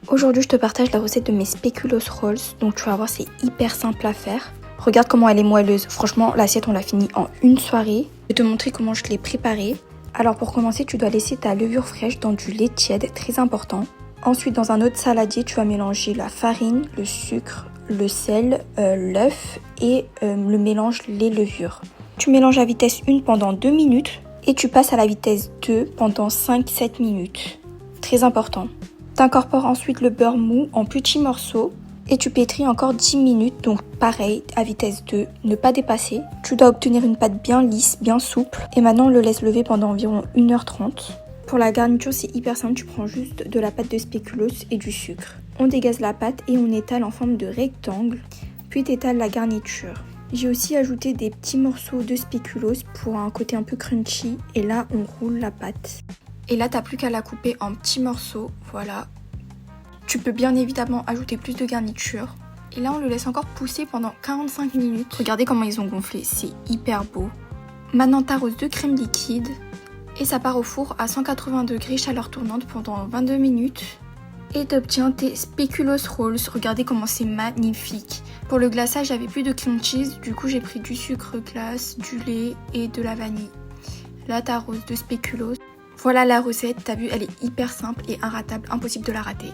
Aujourd'hui, je te partage la recette de mes spéculoos rolls. Donc tu vas voir, c'est hyper simple à faire. Regarde comment elle est moelleuse. Franchement, l'assiette, on l'a finie en une soirée. Je vais te montrer comment je l'ai préparée. Alors pour commencer, tu dois laisser ta levure fraîche dans du lait tiède, très important. Ensuite, dans un autre saladier, tu vas mélanger la farine, le sucre, le sel, l'œuf et le mélange les levures. Tu mélanges à vitesse 1 pendant 2 minutes et tu passes à la vitesse 2 pendant 5-7 minutes. Très important. Tu incorpores ensuite le beurre mou en petits morceaux et tu pétris encore 10 minutes, donc pareil, à vitesse 2, ne pas dépasser. Tu dois obtenir une pâte bien lisse, bien souple. Et maintenant, on le laisse lever pendant environ 1h30. Pour la garniture, c'est hyper simple, tu prends juste de la pâte de spéculoos et du sucre. On dégaze la pâte et on étale en forme de rectangle, puis tu étales la garniture. J'ai aussi ajouté des petits morceaux de spéculoos pour un côté un peu crunchy et là, on roule la pâte. Et là, t'as plus qu'à la couper en petits morceaux, voilà. Tu peux bien évidemment ajouter plus de garniture. Et là, on le laisse encore pousser pendant 45 minutes. Regardez comment ils ont gonflé, c'est hyper beau. Maintenant, t'arroses de crème liquide et ça part au four à 180 degrés chaleur tournante pendant 22 minutes. Et t'obtiens tes spéculoos rolls. Regardez comment c'est magnifique. Pour le glaçage, j'avais plus de cream cheese, du coup j'ai pris du sucre glace, du lait et de la vanille. Là, t'arroses de spéculoos. Voilà la recette, t'as vu, elle est hyper simple et inratable, impossible de la rater.